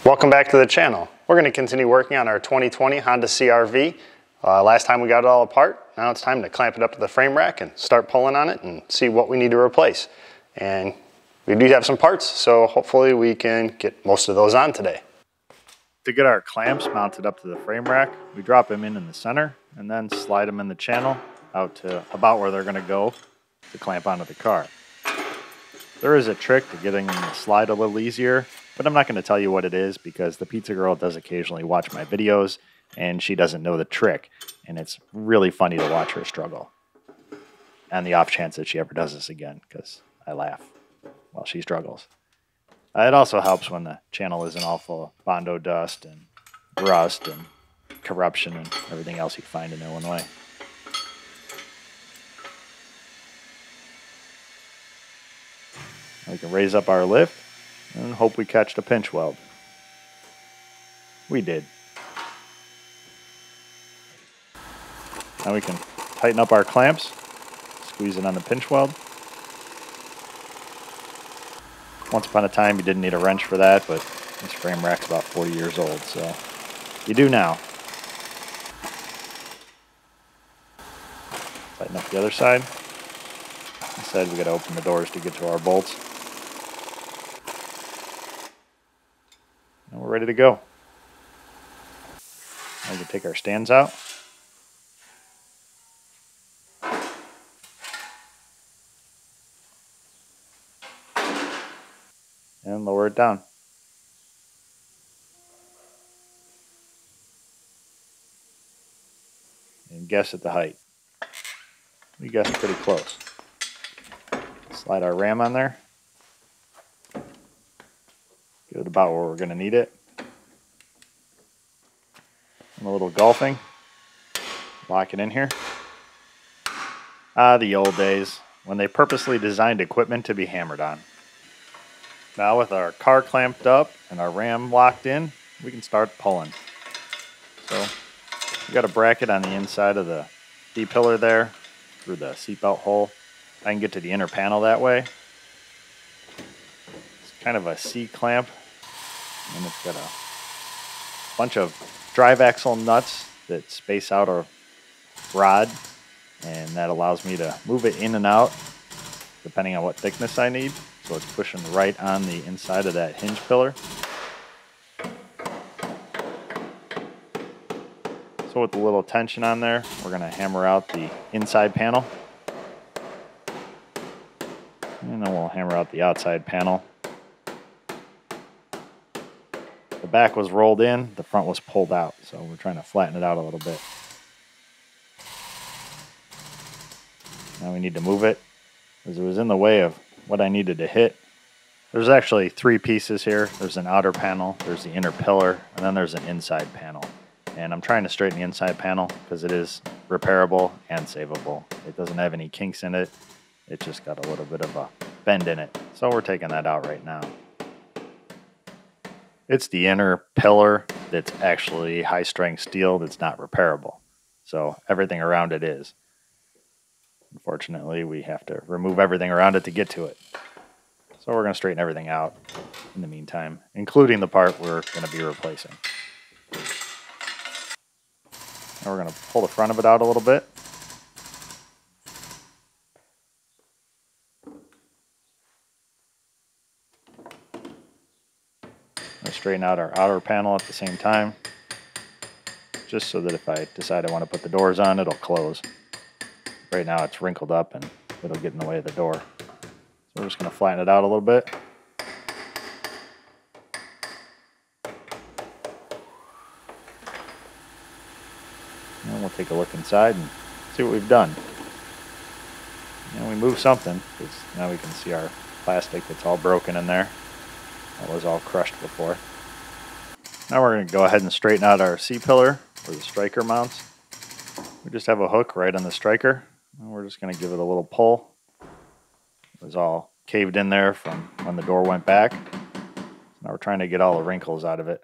Welcome back to the channel. We're going to continue working on our 2020 Honda CRV. Last time we got it all apart. Now it's time to clamp it up to the frame rack and start pulling on it and see what we need to replace. And we do have some parts, so hopefully we can get most of those on today. To get our clamps mounted up to the frame rack, we drop them in the center and then slide them in the channel out to about where they're going to go to clamp onto the car. There is a trick to getting them to slide a little easier, but I'm not going to tell you what it is because the pizza girl does occasionally watch my videos and she doesn't know the trick, and it's really funny to watch her struggle. And the off chance that she ever does this again, because I laugh while she struggles. It also helps when the channel isn't all full of Bondo dust and rust and corruption and everything else you find in Illinois. We can raise up our lift and hope we catch the pinch weld. We did. Now we can tighten up our clamps, squeeze it on the pinch weld. Once upon a time you didn't need a wrench for that, but this frame rack's about 40 years old, so you do now. Tighten up the other side. This side we got to open the doors to get to our bolts. And we're ready to go. Now we can take our stands out. And lower it down. And guess at the height. We guessed pretty close. Slide our ram on there. Get it about where we're going to need it. And a little golfing. Lock it in here. The old days when they purposely designed equipment to be hammered on. Now with our car clamped up and our ram locked in, we can start pulling. So we got a bracket on the inside of the D-pillar there through the seatbelt hole. I can get to the inner panel that way. It's kind of a C-clamp, and it's got a bunch of drive axle nuts that space out a rod, and that allows me to move it in and out depending on what thickness I need. So it's pushing right on the inside of that hinge pillar. So with a little tension on there, we're going to hammer out the inside panel. And then we'll hammer out the outside panel. The back was rolled in, the front was pulled out. So we're trying to flatten it out a little bit. Now we need to move it, because it was in the way of what I needed to hit. There's actually three pieces here. There's an outer panel, there's the inner pillar, and then there's an inside panel. And I'm trying to straighten the inside panel because it is repairable and savable. It doesn't have any kinks in it. It just got a little bit of a bend in it. So we're taking that out right now. It's the inner pillar that's actually high strength steel that's not repairable. So everything around it is. Unfortunately, we have to remove everything around it to get to it. So we're going to straighten everything out in the meantime, including the part we're going to be replacing. Now we're going to pull the front of it out a little bit. I'll straighten out our outer panel at the same time, just so that if I decide I want to put the doors on, it'll close. Right now it's wrinkled up and it'll get in the way of the door. So we're just going to flatten it out a little bit. And we'll take a look inside and see what we've done. And we moved something, because now we can see our plastic that's all broken in there. That was all crushed before. Now we're going to go ahead and straighten out our C-pillar where the striker mounts. We just have a hook right on the striker. And we're just going to give it a little pull. It was all caved in there from when the door went back. Now we're trying to get all the wrinkles out of it.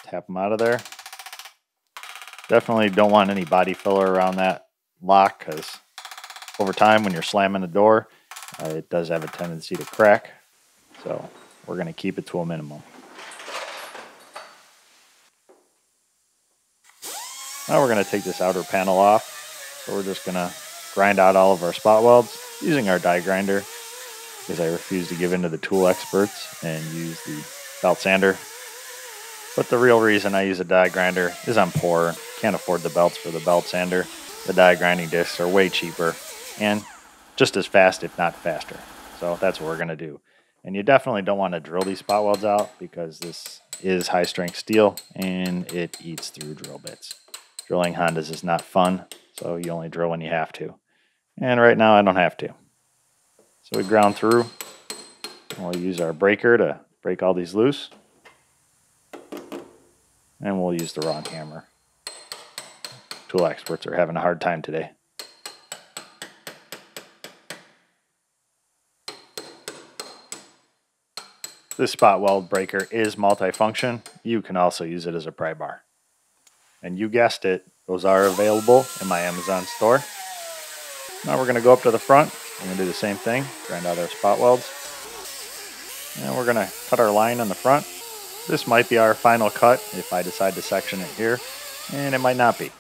Tap them out of there. Definitely don't want any body filler around that lock, because over time when you're slamming the door, It does have a tendency to crack, so we're going to keep it to a minimum. Now we're going to take this outer panel off, so we're just going to grind out all of our spot welds using our die grinder, because I refuse to give in to the tool experts and use the belt sander. But the real reason I use a die grinder is I'm poor, can't afford the belts for the belt sander. The die grinding discs are way cheaper and just as fast, if not faster. So that's what we're going to do. And you definitely don't want to drill these spot welds out, because this is high strength steel and it eats through drill bits. Drilling Hondas is not fun, so you only drill when you have to. And right now I don't have to. So we ground through. We'll use our breaker to break all these loose. And we'll use the wrong hammer. Tool experts are having a hard time today. This spot weld breaker is multifunction. You can also use it as a pry bar. And you guessed it, those are available in my Amazon store. Now we're going to go up to the front. We're going to do the same thing, grind out our spot welds. And we're going to cut our line on the front. This might be our final cut if I decide to section it here, and it might not be.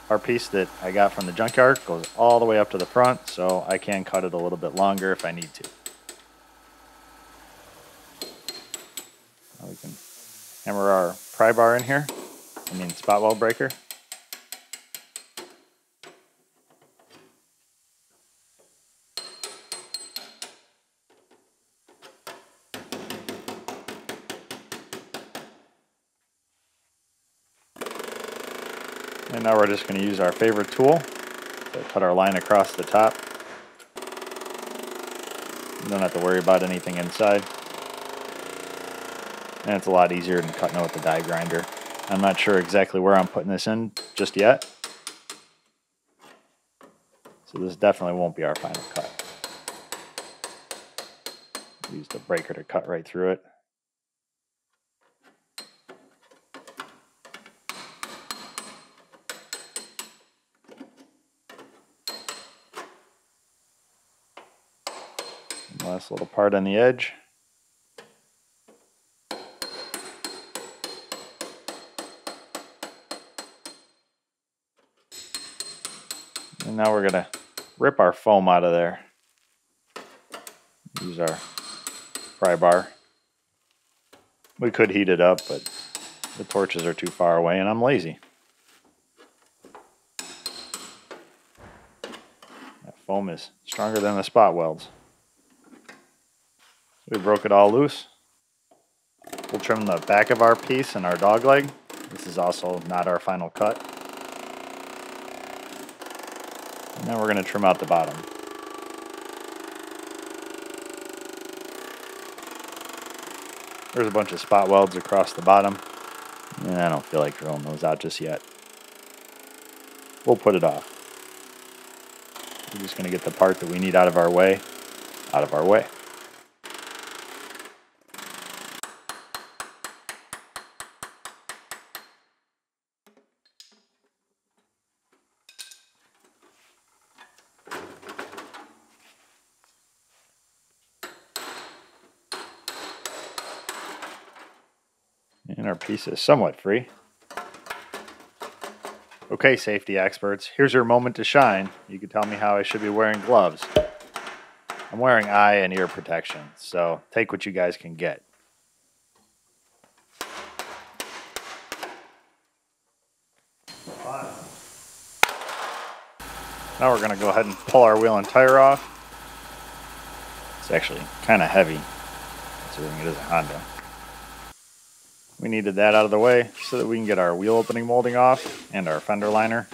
Our piece that I got from the junkyard goes all the way up to the front, so I can cut it a little bit longer if I need to. Now we can hammer our pry bar in here, spot weld breaker. And now we're just going to use our favorite tool to cut our line across the top. You don't have to worry about anything inside. And it's a lot easier than cutting it with the die grinder. I'm not sure exactly where I'm putting this in just yet. So this definitely won't be our final cut. Use the breaker to cut right through it. Last little part on the edge. And now we're going to rip our foam out of there. Use our pry bar. We could heat it up, but the torches are too far away and I'm lazy. That foam is stronger than the spot welds. We broke it all loose. We'll trim the back of our piece and our dog leg. This is also not our final cut. And then we're going to trim out the bottom. There's a bunch of spot welds across the bottom. And I don't feel like drilling those out just yet. We'll put it off. We're just going to get the part that we need out of our way. And our piece is somewhat free. Okay, safety experts, here's your moment to shine. You can tell me how I should be wearing gloves. I'm wearing eye and ear protection, so take what you guys can get. Now we're going to go ahead and pull our wheel and tire off. It's actually kind of heavy, considering it is a Honda. We needed that out of the way so that we can get our wheel opening molding off and our fender liner.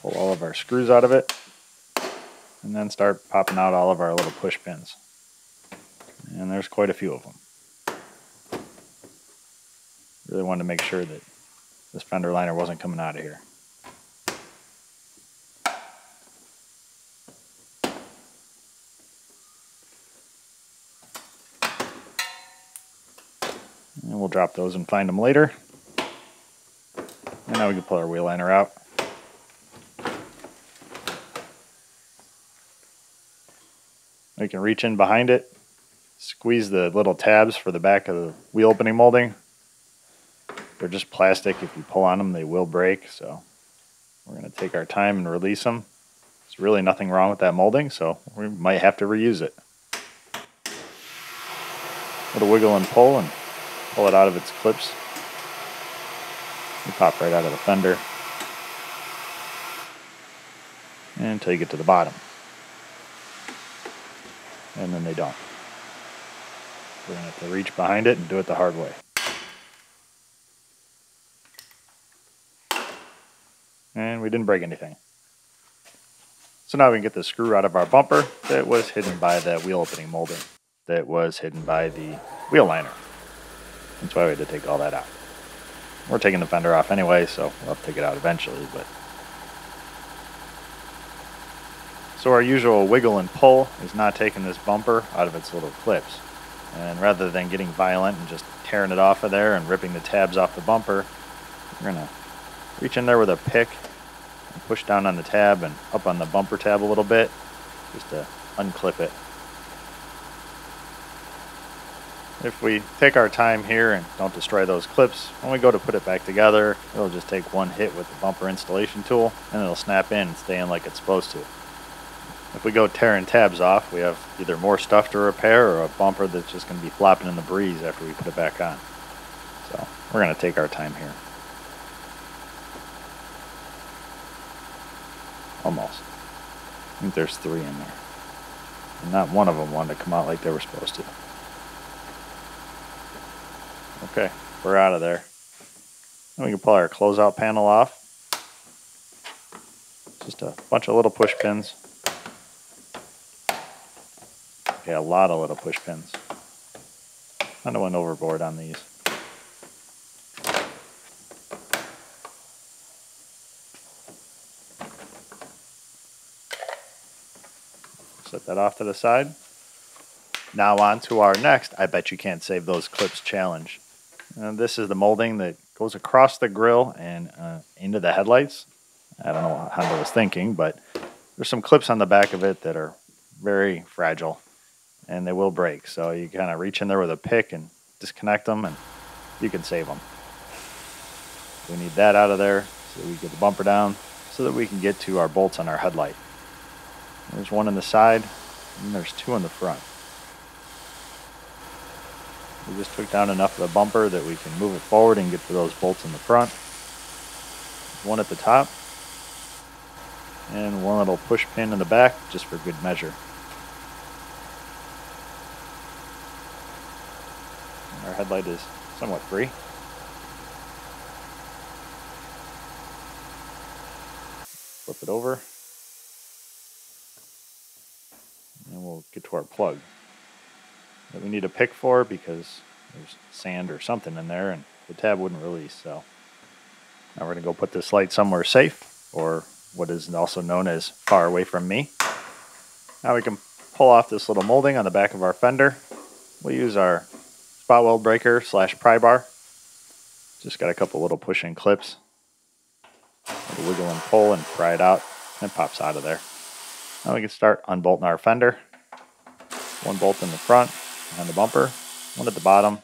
Pull all of our screws out of it and then start popping out all of our little push pins. And there's quite a few of them. Really wanted to make sure that this fender liner wasn't coming out of here. And we'll drop those and find them later. And now we can pull our wheel liner out. We can reach in behind it, squeeze the little tabs for the back of the wheel opening molding. They're just plastic. If you pull on them, they will break. So we're going to take our time and release them. There's really nothing wrong with that molding, so we might have to reuse it. Little wiggle and pull it out of its clips. You pop right out of the fender. And until you get to the bottom. And then they don't. We're going to have to reach behind it and do it the hard way. And we didn't break anything. So now we can get the screw out of our bumper that was hidden by the wheel opening molding, that was hidden by the wheel liner. That's why we had to take all that out. We're taking the fender off anyway, so we'll have to take it out eventually. So our usual wiggle and pull is not taking this bumper out of its little clips. And rather than getting violent and just tearing it off of there and ripping the tabs off the bumper, we're going to reach in there with a pick and push down on the tab and up on the bumper tab a little bit just to unclip it. If we take our time here and don't destroy those clips, when we go to put it back together, it'll just take one hit with the bumper installation tool and it'll snap in and stay in like it's supposed to. If we go tearing tabs off, we have either more stuff to repair or a bumper that's just going to be flopping in the breeze after we put it back on. So we're going to take our time here. Almost. I think there's 3 in there. And not one of them wanted to come out like they were supposed to. Okay, we're out of there. Then we can pull our closeout panel off. Just a bunch of little push pins. Okay, a lot of little push pins. Kind of went overboard on these. Set that off to the side. Now on to our next I bet you can't save those clips challenge. This is the molding that goes across the grill and into the headlights. I don't know what Honda was thinking, but there's some clips on the back of it that are very fragile and they will break. So you kind of reach in there with a pick and disconnect them and you can save them. We need that out of there so we get the bumper down so that we can get to our bolts on our headlight. There's one on the side and there's 2 in the front. We just took down enough of the bumper that we can move it forward and get to those bolts in the front. One at the top and one little push pin in the back just for good measure. And our headlight is somewhat free. Flip it over and we'll get to our plug that we need a pick for because there's sand or something in there and the tab wouldn't release. So now we're going to go put this light somewhere safe, or what is also known as far away from me. Now we can pull off this little molding on the back of our fender. We'll use our spot weld breaker / pry bar. Just got a couple little push-in clips. We'll wiggle and pull and pry it out and it pops out of there. Now we can start unbolting our fender. 1 bolt in the front behind the bumper, 1 at the bottom,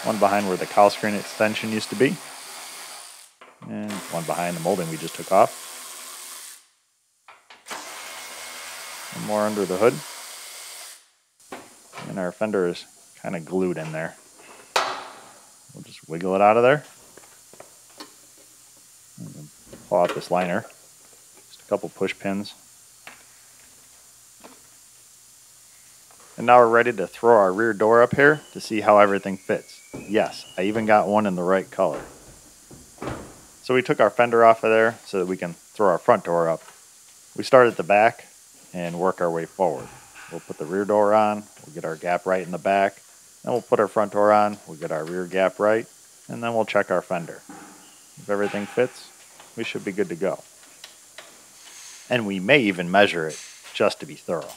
1 behind where the cowl screen extension used to be, and 1 behind the molding we just took off. 1 more under the hood. And our fender is kind of glued in there. We'll just wiggle it out of there. And pull out this liner. Just a couple push pins. And now we're ready to throw our rear door up here to see how everything fits. Yes, I even got one in the right color. So we took our fender off of there so that we can throw our front door up. We start at the back and work our way forward. We'll put the rear door on, we'll get our gap right in the back, then we'll put our front door on, we'll get our rear gap right, and then we'll check our fender. If everything fits, we should be good to go. And we may even measure it just to be thorough.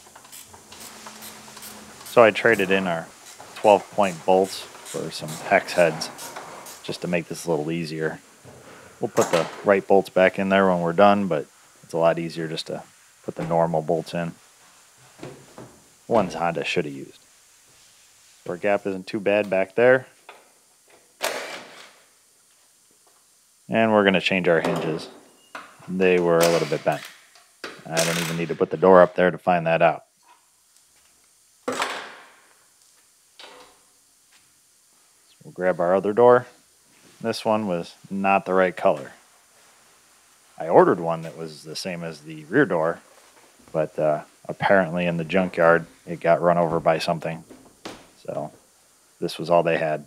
So I traded in our 12-point bolts for some hex heads just to make this a little easier. We'll put the right bolts back in there when we're done, but it's a lot easier just to put the normal bolts in. ones Honda should have used. Our gap isn't too bad back there. And we're going to change our hinges. They were a little bit bent. I don't even need to put the door up there to find that out. So we'll grab our other door. This one was not the right color. I ordered one that was the same as the rear door, but apparently in the junkyard it got run over by something. So this was all they had.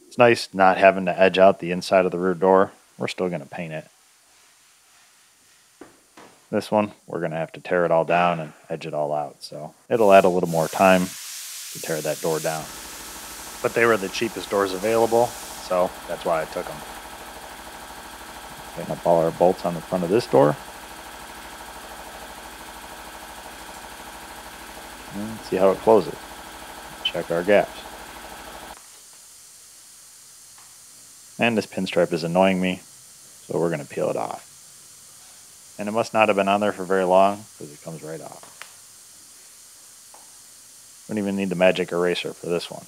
It's nice not having to edge out the inside of the rear door. We're still going to paint it. This one, we're going to have to tear it all down and edge it all out. So it'll add a little more time to tear that door down. But they were the cheapest doors available, so that's why I took them. Tighten up all our bolts on the front of this door. And see how it closes. Check our gaps. And this pinstripe is annoying me, so we're going to peel it off. And it must not have been on there for very long, because it comes right off. Don't even need the magic eraser for this one.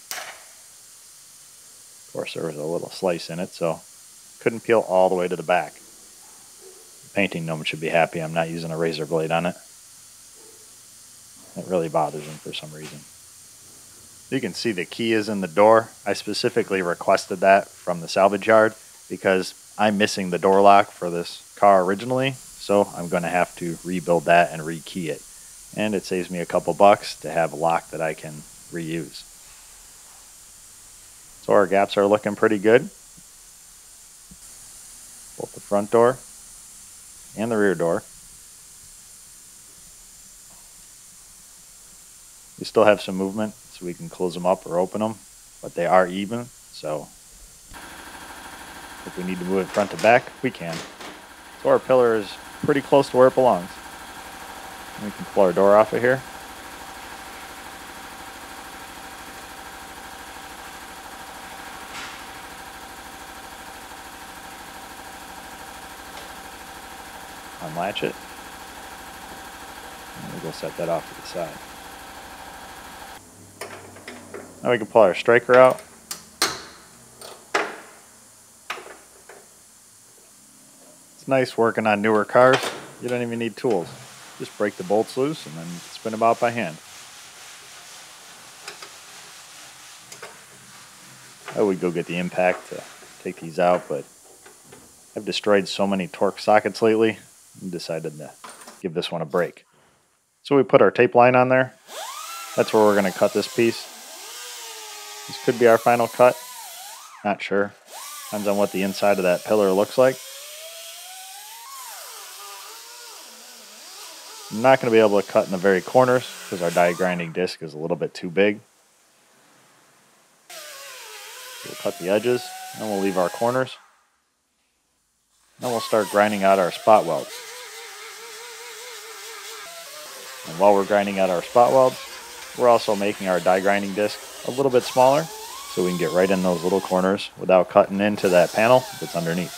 Of course, there was a little slice in it, so couldn't peel all the way to the back. The painting gnome should be happy I'm not using a razor blade on it. It really bothers him for some reason. You can see the key is in the door. I specifically requested that from the salvage yard because I'm missing the door lock for this car originally, so I'm going to have to rebuild that and rekey it. And it saves me a couple bucks to have a lock that I can reuse. So our gaps are looking pretty good. Both the front door and the rear door. We still have some movement, so we can close them up or open them, but they are even, so if we need to move it front to back, we can. So our pillar is pretty close to where it belongs. And we can pull our door off of here. Unlatch it. And we'll go set that off to the side. Now we can pull our striker out. It's nice working on newer cars. You don't even need tools. Just break the bolts loose and then spin them out by hand. I would go get the impact to take these out, but I've destroyed so many torque sockets lately and decided to give this one a break. So we put our tape line on there. That's where we're going to cut this piece. This could be our final cut. Not sure. Depends on what the inside of that pillar looks like. I'm not going to be able to cut in the very corners because our die grinding disc is a little bit too big. We'll cut the edges and we'll leave our corners. Then we'll start grinding out our spot welds. And while we're grinding out our spot welds, we're also making our die grinding disc a little bit smaller so we can get right in those little corners without cutting into that panel that's underneath.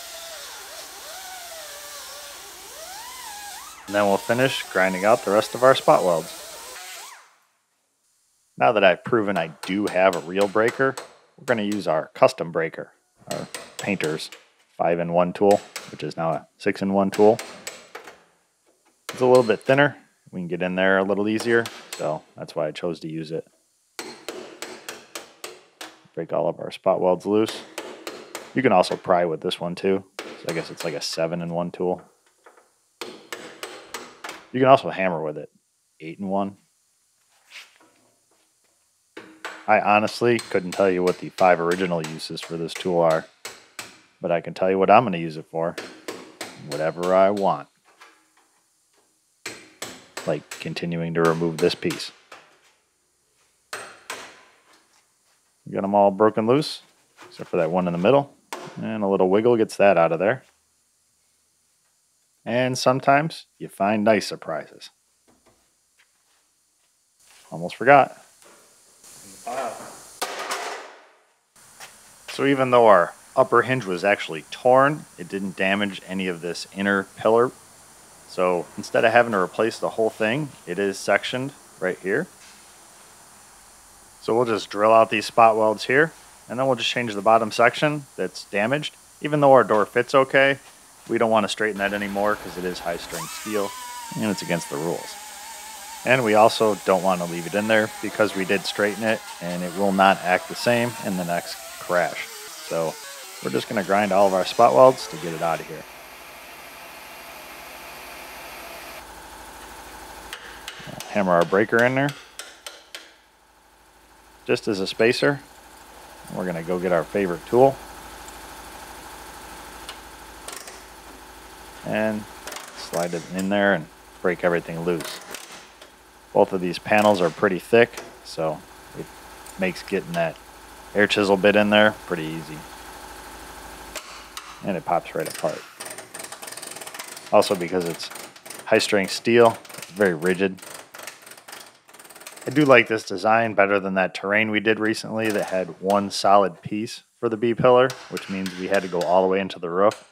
And then we'll finish grinding out the rest of our spot welds. Now that I've proven I do have a real breaker, we're going to use our custom breaker, our painter's 5-in-1 tool, which is now a 6-in-1 tool. It's a little bit thinner. We can get in there a little easier, so that's why I chose to use it. Break all of our spot welds loose. You can also pry with this one too. So I guess it's like a 7-in-1 tool. You can also hammer with it. 8-in-1. I honestly couldn't tell you what the 5 original uses for this tool are, but I can tell you what I'm going to use it for. Whatever I want. Like continuing to remove this piece. We got them all broken loose, except for that one in the middle. And a little wiggle gets that out of there. And sometimes you find nice surprises. Almost forgot. So even though our upper hinge was actually torn, it didn't damage any of this inner pillar. So instead of having to replace the whole thing, it is sectioned right here. So we'll just drill out these spot welds here, and then we'll just change the bottom section that's damaged. Even though our door fits okay, we don't want to straighten that anymore because it is high strength steel and it's against the rules. And we also don't want to leave it in there because we did straighten it and it will not act the same in the next crash. So we're just going to grind all of our spot welds to get it out of here. Hammer our breaker in there just as a spacer. We're going to go get our favorite tool and slide it in there and break everything loose. Both of these panels are pretty thick, so it makes getting that air chisel bit in there pretty easy. And it pops right apart. Also, because it's high strength steel, it's very rigid. I do like this design better than that terrain we did recently that had one solid piece for the B-pillar, which means we had to go all the way into the roof.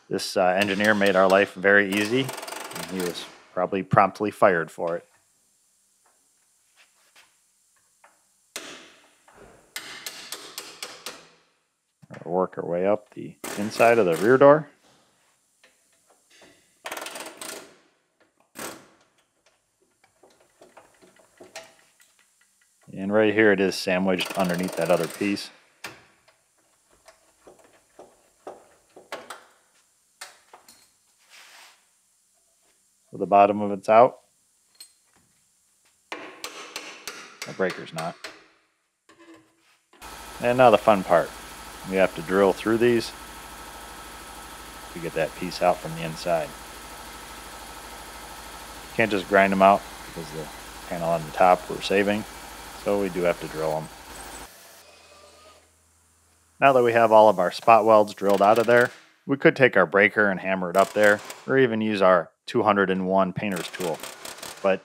This engineer made our life very easy, and he was probably promptly fired for it. We'll work our way up the inside of the rear door. And right here it is sandwiched underneath that other piece. So the bottom of it's out. The breaker's not. And now the fun part. We have to drill through these to get that piece out from the inside. Can't just grind them out because the panel on the top we're saving. So we do have to drill them. Now that we have all of our spot welds drilled out of there, we could take our breaker and hammer it up there, or even use our 201 painter's tool. But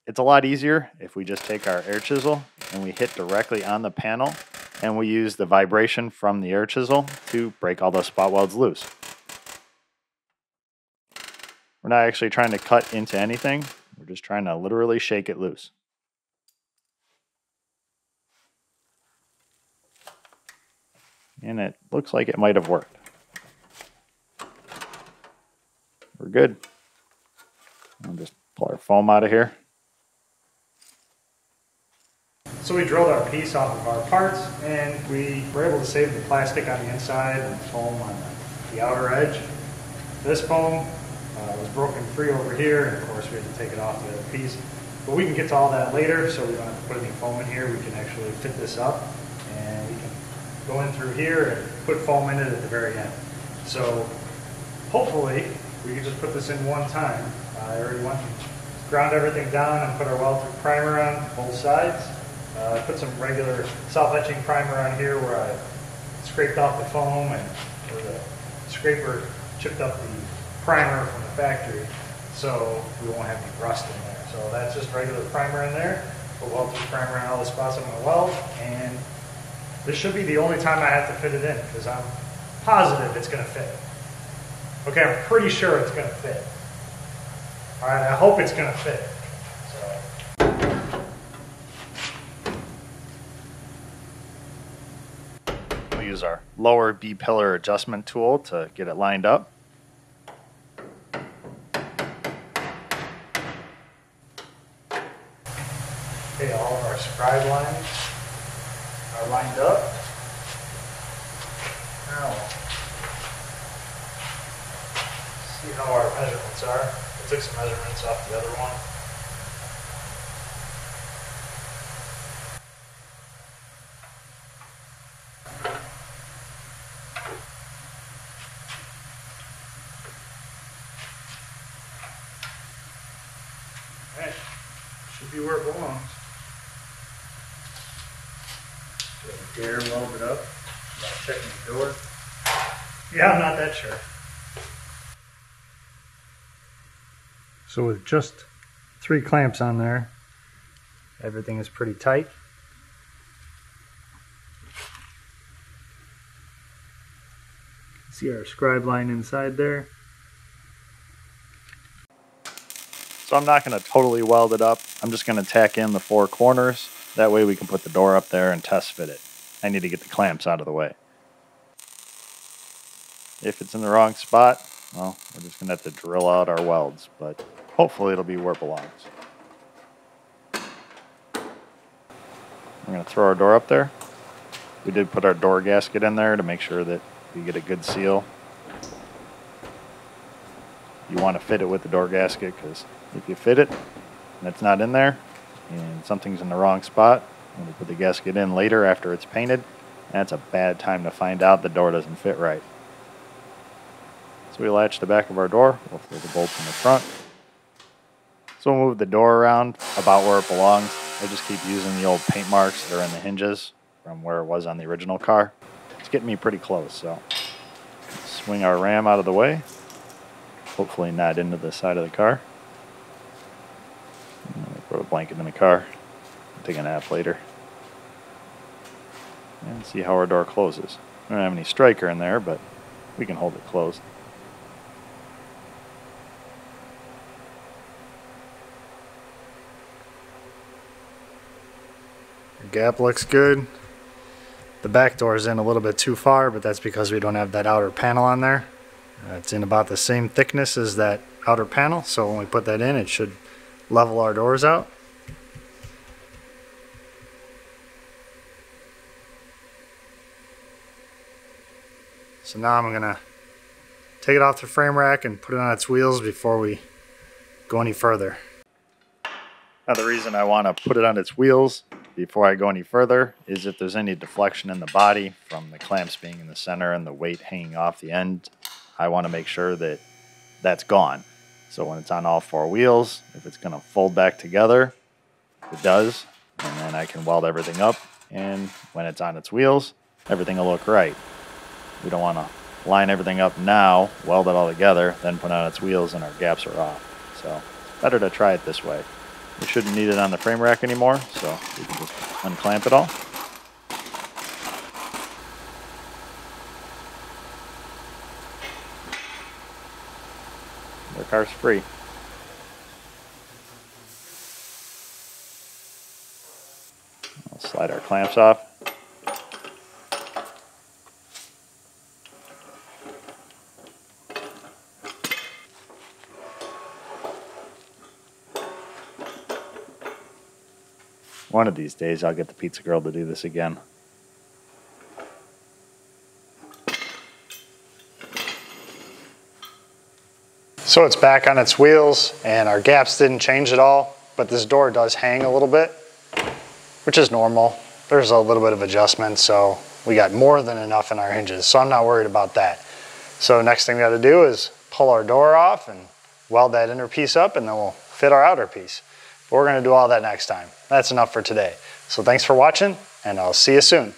it's a lot easier if we just take our air chisel and we hit directly on the panel, and we use the vibration from the air chisel to break all those spot welds loose. We're not actually trying to cut into anything, we're just trying to literally shake it loose. And it looks like it might have worked. We're good. I'll just pull our foam out of here. So we drilled our piece off of our parts, and we were able to save the plastic on the inside and the foam on the outer edge. This foam was broken free over here, and of course we had to take it off the other piece. But we can get to all that later, so we don't have to put any foam in here. We can actually fit this up, and we can go in through here and put foam in it at the very end. So hopefully we can just put this in one time. I already went and ground everything down and put our weld-through primer on both sides. I put some regular self-etching primer on here where I scraped off the foam and where the scraper chipped up the primer from the factory, so we won't have any rust in there. So that's just regular primer in there. Put weld-through primer on all the spots I'm going to weld, and this should be the only time I have to fit it in because I'm positive it's going to fit. Okay, I'm pretty sure it's going to fit. All right, I hope it's going to fit. We'll use our lower B-pillar adjustment tool to get it lined up. Okay, all of our scribe lines are lined up. Now, see how our measurements are. I took some measurements off the other one. Alright, should be where it belongs. Get the gear welded up. Checking the door. Yeah, I'm not that sure. So with just 3 clamps on there, everything is pretty tight. See our scribe line inside there. So I'm not going to totally weld it up. I'm just going to tack in the 4 corners. That way we can put the door up there and test fit it. I need to get the clamps out of the way. If it's in the wrong spot, well, we're just going to have to drill out our welds, but hopefully it'll be where it belongs. We're going to throw our door up there. We did put our door gasket in there to make sure that we get a good seal. You want to fit it with the door gasket, because if you fit it and it's not in there and something's in the wrong spot, when we put the gasket in later after it's painted, that's a bad time to find out the door doesn't fit right. So we latch the back of our door. We'll throw the bolts in the front. So we'll move the door around about where it belongs. I just keep using the old paint marks that are in the hinges from where it was on the original car. It's getting me pretty close, so swing our ram out of the way. Hopefully not into the side of the car. Throw a blanket in the car. Take a nap later. And see how our door closes. We don't have any striker in there, but we can hold it closed. The gap looks good. The back door is in a little bit too far, but that's because we don't have that outer panel on there. It's in about the same thickness as that outer panel, so when we put that in, it should level our doors out. So now I'm gonna take it off the frame rack and put it on its wheels before we go any further. Now the reason I want to put it on its wheels before I go any further is if there's any deflection in the body from the clamps being in the center and the weight hanging off the end, I want to make sure that that's gone. So when it's on all 4 wheels, if it's going to fold back together, it does, and then I can weld everything up, and when it's on its wheels, everything will look right. We don't want to line everything up now, weld it all together, then put it on its wheels and our gaps are off. So it's better to try it this way. We shouldn't need it on the frame rack anymore, so we can just unclamp it all. Our car's free. I'll slide our clamps off. One of these days I'll get the pizza girl to do this again. So it's back on its wheels and our gaps didn't change at all, but this door does hang a little bit, which is normal. There's a little bit of adjustment, so we got more than enough in our hinges, so I'm not worried about that. So next thing we got to do is pull our door off and weld that inner piece up, and then we'll fit our outer piece. But we're going to do all that next time. That's enough for today. So thanks for watching, and I'll see you soon.